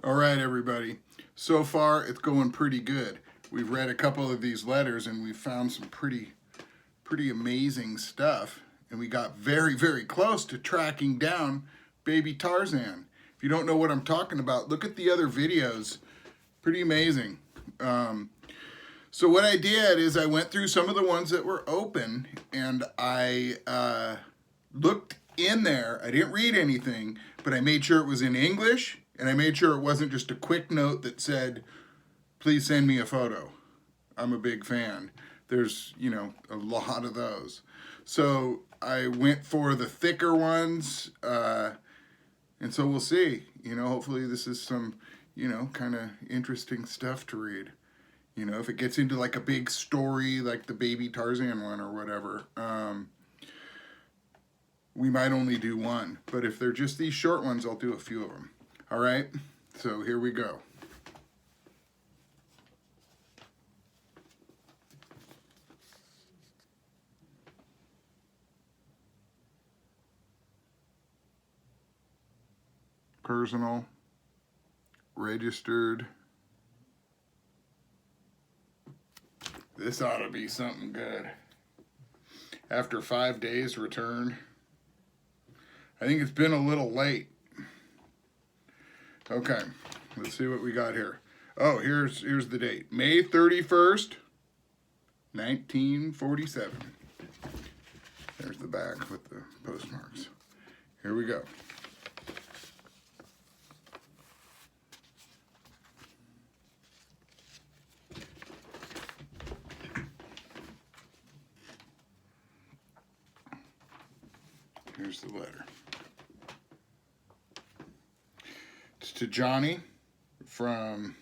All right, everybody. So far, it's going pretty good. We've read a couple of these letters and we've found some pretty amazing stuff. And we got very, very close to tracking down baby Tarzan. If you don't know what I'm talking about, look at the other videos. Pretty amazing. So what I did is I went through some of the ones that were open and I looked in there. I didn't read anything, but I made sure it was in English. And I made sure it wasn't just a quick note that said, please send me a photo. I'm a big fan. There's, a lot of those. So I went for the thicker ones. And so we'll see. Hopefully this is some, kind of interesting stuff to read. If it gets into like a big story, like the baby Tarzan one or whatever, we might only do one. But if they're just these short ones, I'll do a few of them. All right, so here we go. Personal, registered. This ought to be something good. After 5 days, return. I think it's been a little late. Okay, let's see what we got here. Oh, here's the date. May 31st, 1947. There's the back with the postmarks. Here we go. Here's the letter. It's to Johnny from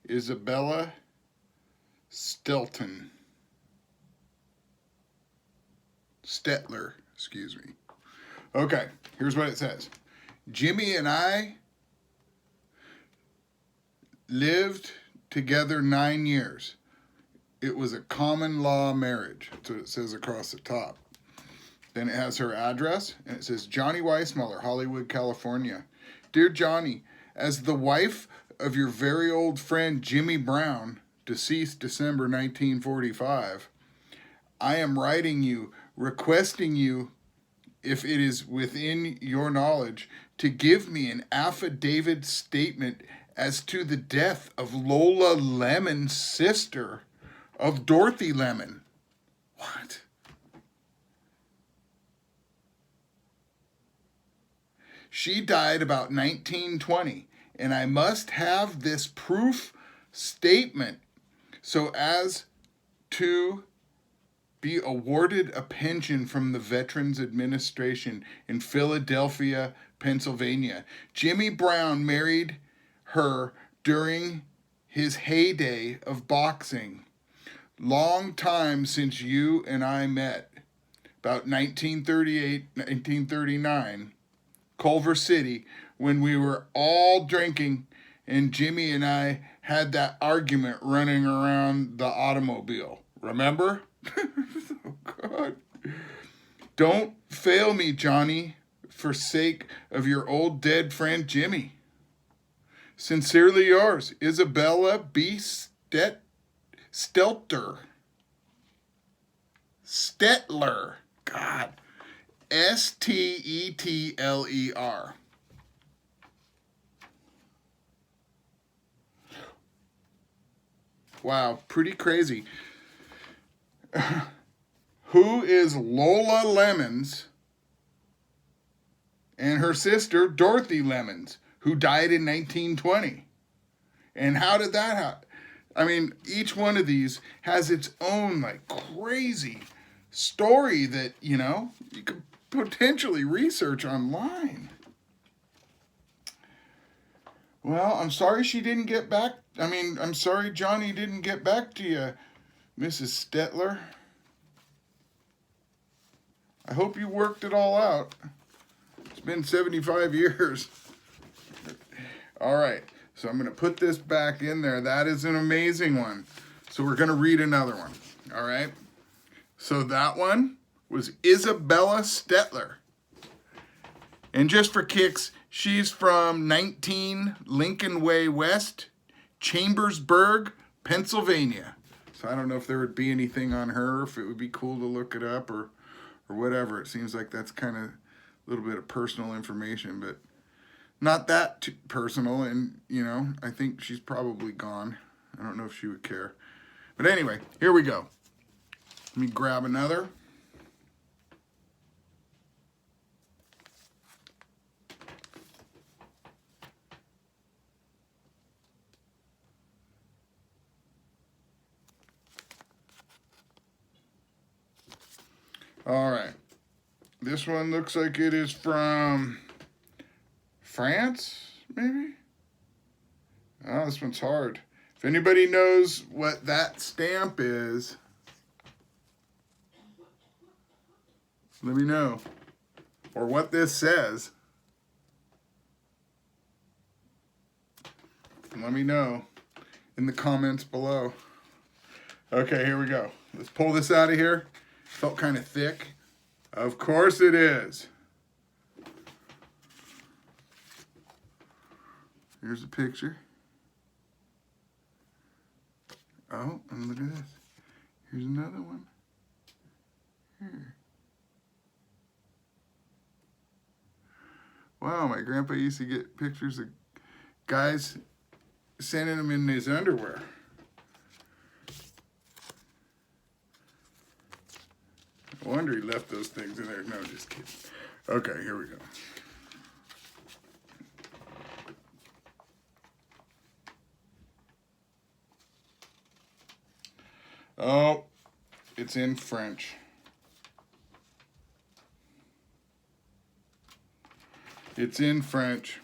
Isabella Stetler, excuse me. Okay, here's what it says. Jimmy and I lived together 9 years. It was a common law marriage. That's what it says across the top. Then it has her address, and it says Johnny Weissmuller, Hollywood, California. Dear Johnny, as the wife of your very old friend Jimmy Brown, deceased December 1945, I am writing you, requesting you, if it is within your knowledge, to give me an affidavit statement as to the death of Lola Lemon's sister, of Dorothy Lemon. What? She died about 1920, and I must have this proof statement so as to be awarded a pension from the Veterans Administration in Philadelphia, Pennsylvania. Jimmy Brown married her during his heyday of boxing. Long time since you and I met, about 1938, 1939. Culver City, when we were all drinking and Jimmy and I had that argument running around the automobile. Remember? Oh, God. Don't fail me, Johnny, for sake of your old dead friend Jimmy. Sincerely yours, Isabella B. Stetler. God. Stetler. Wow, pretty crazy. Who is Lola Lemons and her sister Dorothy Lemons, who died in 1920? And how did that happen? I mean, each one of these has its own crazy story that, you could potentially research online. Well, I'm sorry she didn't get back. I'm sorry Johnny didn't get back to you, Mrs. Stetler. I hope you worked it all out. It's been 75 years. All right, so I'm going to put this back in there. That is an amazing one. So we're going to read another one. All right. So that one was Isabella Stetler. And just for kicks, She's from 19 Lincoln Way West, Chambersburg, Pennsylvania. So I don't know if there would be anything on her, if it would be cool to look it up or whatever. It seems like that's kind of a little bit of personal information, but not that too personal. And, you know, I think she's probably gone. I don't know if she would care. But anyway, here we go. Let me grab another. All right. This one looks like it is from France, maybe? Oh, this one's hard. If anybody knows what that stamp is, let me know. Or what this says. Let me know in the comments below. Okay, here we go. Let's pull this out of here. Felt kind of thick. Of course it is. Here's a picture. Oh, and look at this. Here's another one. Here. Wow, my grandpa used to get pictures of guys sending them in his underwear. No wonder he left those things in there. No, just kidding. Okay, here we go. Oh, it's in French. It's in French.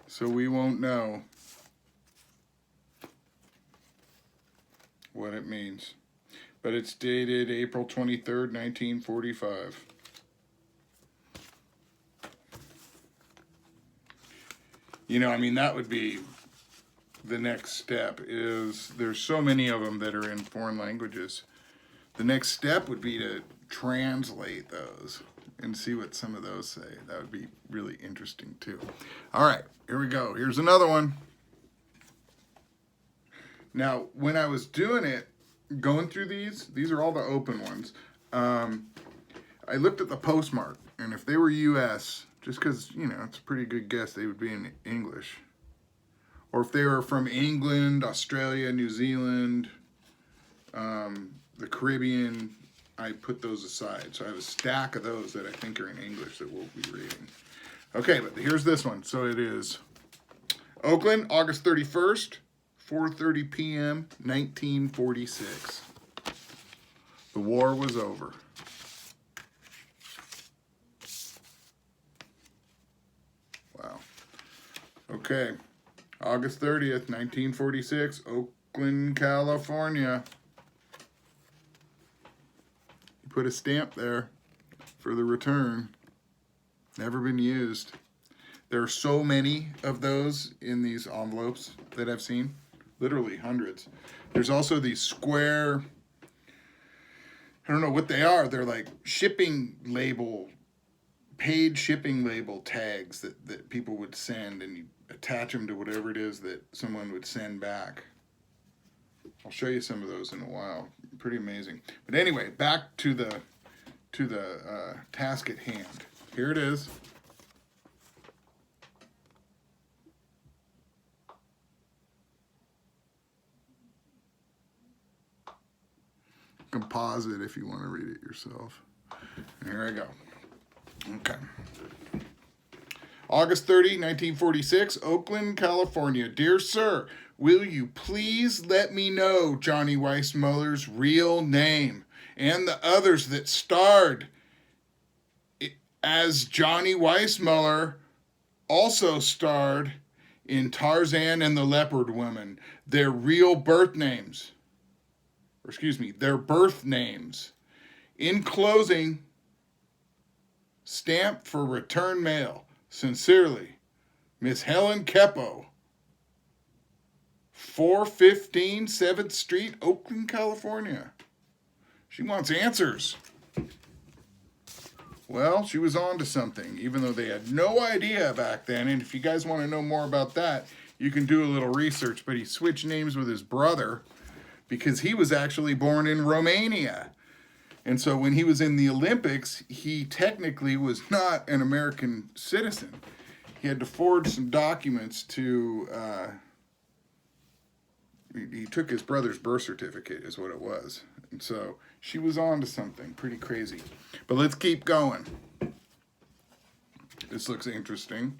So we won't know what it means. But it's dated April 23rd, 1945. You know, I mean, that would be the next step. Is there's so many of them that are in foreign languages. The next step would be to translate those and see what some of those say. That would be really interesting too. All right, here we go. Here's another one. Now, when I was doing it, going through these are all the open ones. I looked at the postmark, and if they were U.S., just because, you know, it's a pretty good guess they would be in English. Or if they were from England, Australia, New Zealand, the Caribbean, I put those aside. So I have a stack of those that I think are in English that we'll be reading. Okay, but here's this one. So it is Oakland, August 31st, 4:30 p.m., 1946. The war was over. Wow. Okay. August 30th, 1946, Oakland, California. You put a stamp there for the return. Never been used. There are so many of those in these envelopes that I've seen. Literally hundreds. There's also these square, I don't know what they are. They're like shipping label, paid shipping label tags that people would send, and you attach them to whatever it is that someone would send back. I'll show you some of those in a while. Pretty amazing. But anyway, back to the task at hand. Here it is. You can pause it if you want to read it yourself. And here I go. Okay. August 30, 1946, Oakland, California. Dear Sir, will you please let me know Johnny Weissmuller's real name and the others that starred as Johnny Weissmuller also starred in Tarzan and the Leopard Woman. Their real birth names. Or excuse me, their birth names. In closing, stamp for return mail. Sincerely, Miss Helen Kepo, 415 7th Street, Oakland, California. She wants answers. Well, she was on to something, even though they had no idea back then. And if you guys want to know more about that, you can do a little research. But he switched names with his brother because he was actually born in Romania. And so when he was in the Olympics, he technically was not an American citizen. He had to forge some documents to, he took his brother's birth certificate is what it was. And so she was on to something pretty crazy. But let's keep going. This looks interesting.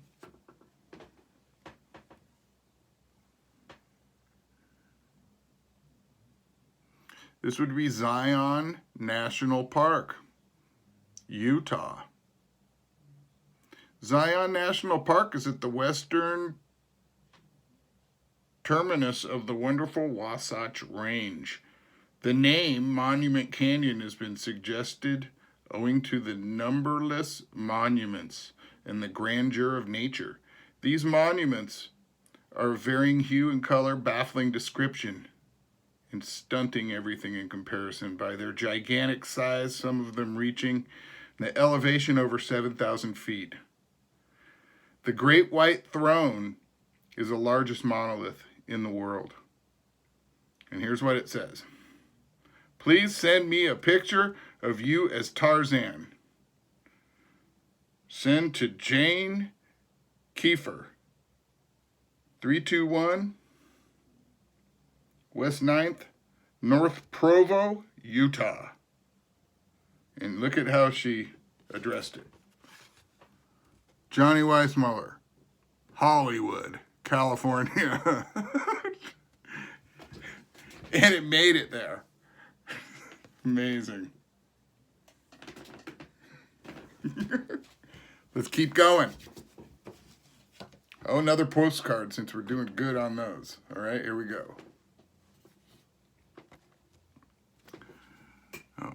This would be Zion National Park, Utah. Zion National Park is at the western terminus of the wonderful Wasatch Range. The name Monument Canyon has been suggested owing to the numberless monuments and the grandeur of nature. These monuments are of varying hue and color, baffling description, and stunting everything in comparison by their gigantic size, some of them reaching the elevation over 7,000 feet. The Great White Throne is the largest monolith in the world. And here's what it says. Please send me a picture of you as Tarzan. Send to Jane Kiefer, 321 West 9th, North Provo, Utah. And look at how she addressed it. Johnny Weissmuller, Hollywood, California. And it made it there. Amazing. Let's keep going. Oh, another postcard since we're doing good on those. All right, here we go. Oh.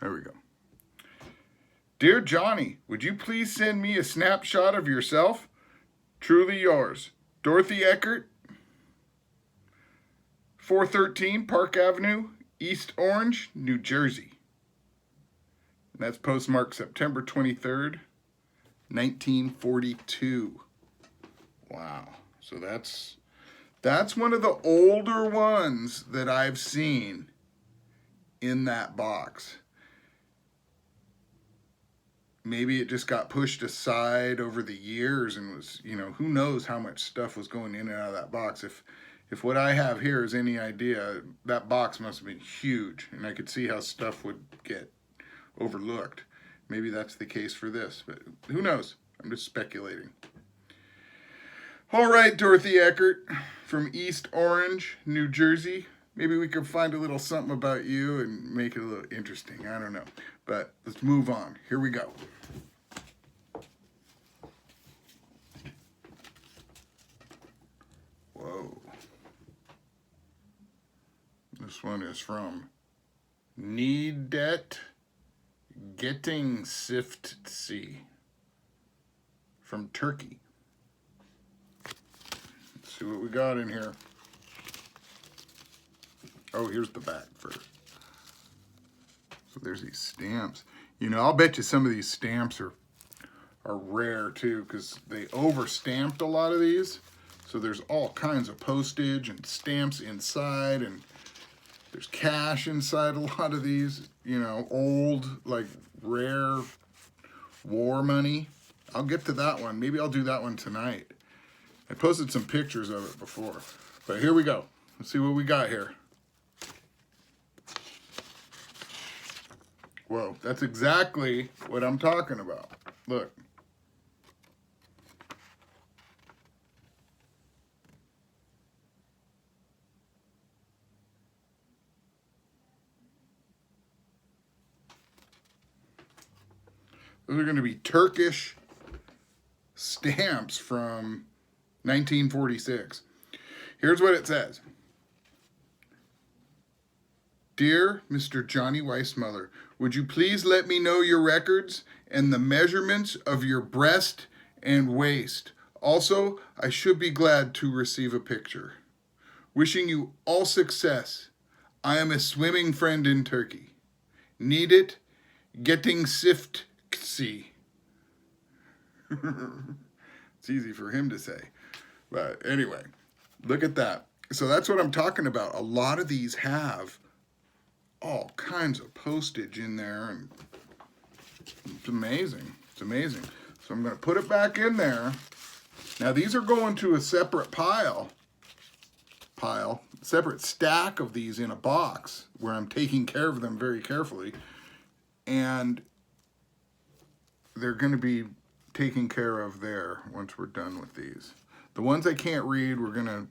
There we go. Dear Johnny, would you please send me a snapshot of yourself? Truly yours, Dorothy Eckert, 413 Park Avenue, East Orange, New Jersey. And that's postmarked September 23rd, 1942. Wow. So that's one of the older ones that I've seen in that box. Maybe it just got pushed aside over the years and was, you know, who knows how much stuff was going in and out of that box. If what I have here is any idea, that box must have been huge, and I could see how stuff would get overlooked. Maybe that's the case for this, but who knows? I'm just speculating. All right, Dorothy Eckert from East Orange, New Jersey. Maybe we could find a little something about you and make it a little interesting. I don't know. But let's move on. Here we go. Whoa. This one is from Nedet Getting Sift Sea from Turkey. Let's see what we got in here. Oh, here's the back first. So there's these stamps. You know, I'll bet you some of these stamps are rare too, because they over-stamped a lot of these. So there's all kinds of postage and stamps inside, and there's cash inside a lot of these, you know, old, like rare war money. I'll get to that one. Maybe I'll do that one tonight. I posted some pictures of it before. But here we go. Let's see what we got here. Whoa, that's exactly what I'm talking about. Look. Those are going to be Turkish stamps from 1946. Here's what it says. Dear Mr. Johnny Weissmuller, would you please let me know your records and the measurements of your breast and waist? Also, I should be glad to receive a picture. Wishing you all success. I am a swimming friend in Turkey. Need it? Getting sift see. It's easy for him to say. But anyway, look at that. So that's what I'm talking about. A lot of these have all kinds of postage in there, and it's amazing. It's amazing. So I'm going to put it back in there. Now these are going to a separate separate stack of these in a box where I'm taking care of them very carefully. And they're going to be taken care of there once we're done with these. The ones I can't read, we're going to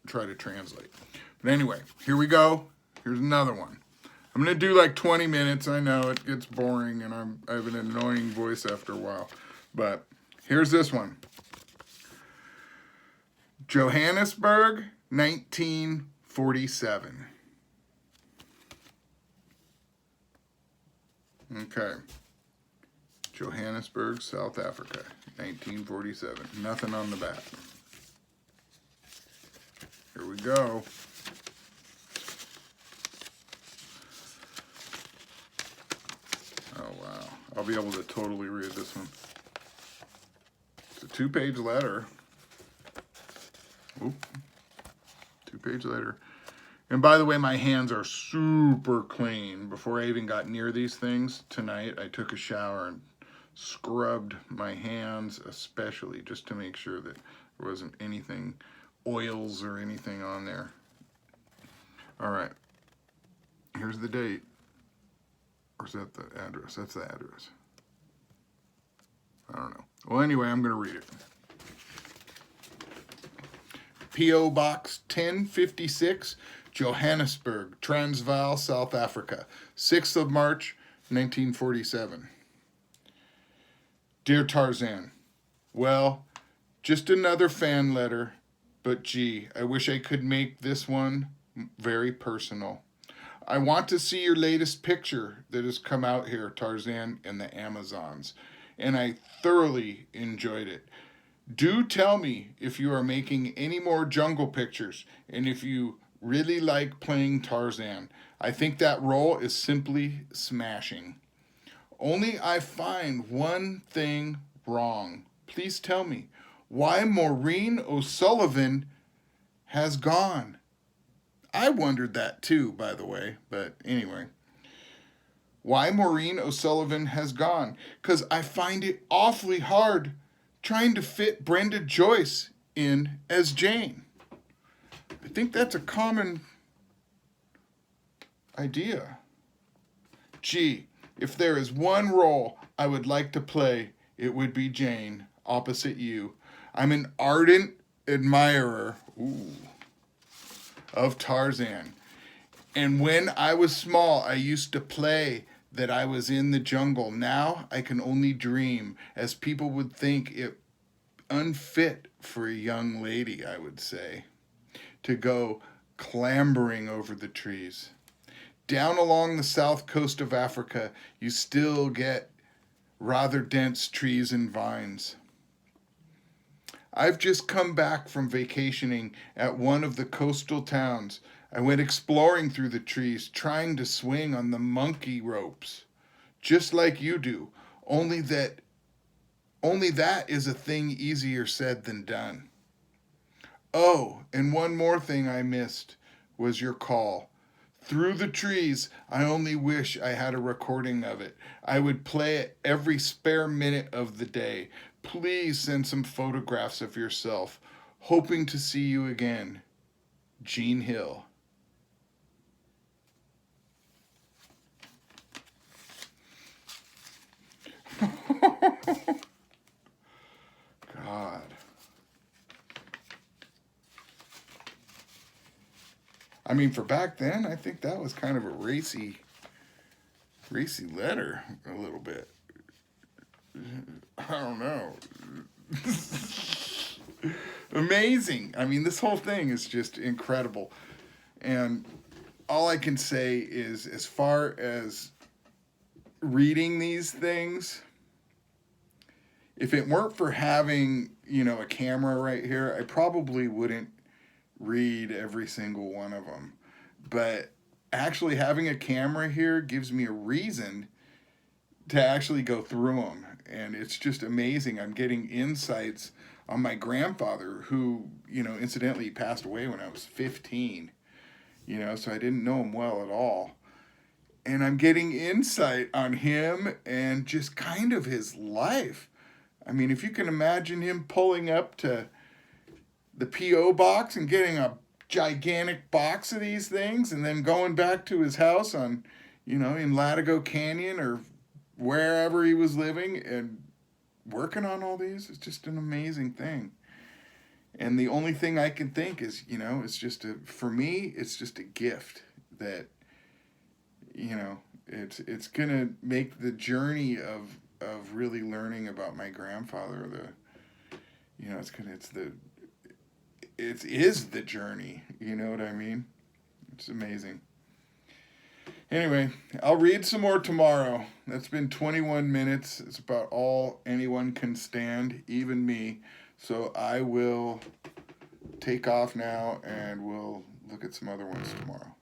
try to translate. But anyway, here we go. Here's another one. I'm going to do like 20 minutes. I know it gets boring and I have an annoying voice after a while. But here's this one. Johannesburg, 1947. Okay. Johannesburg, South Africa, 1947. Nothing on the back. Here we go. Oh, wow. I'll be able to totally read this one. It's a 2-page letter. Oop. 2-page letter. And by the way, my hands are super clean. Before I even got near these things tonight, I took a shower and scrubbed my hands especially just to make sure that there wasn't anything, oils or anything on there. All right. Here's the date. Or is that the address? That's the address. I don't know. Well, anyway, I'm going to read it. P.O. Box 1056, Johannesburg, Transvaal, South Africa, 6th of March, 1947. Dear Tarzan, well, just another fan letter, but gee, I wish I could make this one very personal. I want to see your latest picture that has come out here, Tarzan, in the Amazons, and I thoroughly enjoyed it. Do tell me if you are making any more jungle pictures and if you really like playing Tarzan. I think that role is simply smashing. Only I find one thing wrong. Please tell me why Maureen O'Sullivan has gone. I wondered that too, by the way, but anyway. Why Maureen O'Sullivan has gone? Because I find it awfully hard trying to fit Brenda Joyce in as Jane. I think that's a common idea. Gee, if there is one role I would like to play, it would be Jane, opposite you. I'm an ardent admirer of Tarzan. And when I was small, I used to play that I was in the jungle. Now I can only dream, as people would think it unfit for a young lady, I would say, to go clambering over the trees. Down along the south coast of Africa, you still get rather dense trees and vines. I've just come back from vacationing at one of the coastal towns. I went exploring through the trees, trying to swing on the monkey ropes, just like you do, only that is a thing easier said than done. Oh, and one more thing I missed was your call. Through the trees, I only wish I had a recording of it. I would play it every spare minute of the day. Please send some photographs of yourself. Hoping to see you again. Jean Hill. God. I mean, for back then, I think that was kind of a racy letter, a little bit. I don't know. Amazing. I mean, this whole thing is just incredible. And all I can say is, as far as reading these things, if it weren't for having, a camera right here, I probably wouldn't read every single one of them. But actually having a camera here gives me a reason to actually go through them. And it's just amazing. I'm getting insights on my grandfather, who, you know, incidentally passed away when I was 15, you know, so I didn't know him well at all. And I'm getting insight on him and just kind of his life. I mean, if you can imagine him pulling up to the P.O. box and getting a gigantic box of these things and then going back to his house on, you know, in Latigo Canyon or wherever he was living and working on all these, it's just an amazing thing. And the only thing I can think is, you know, it's just for me, it's just a gift that, you know, it's gonna make the journey of really learning about my grandfather, you know, it is the journey, you know what I mean? It's amazing. Anyway, I'll read some more tomorrow. That's been 21 minutes. It's about all anyone can stand, even me. So I will take off now and we'll look at some other ones tomorrow.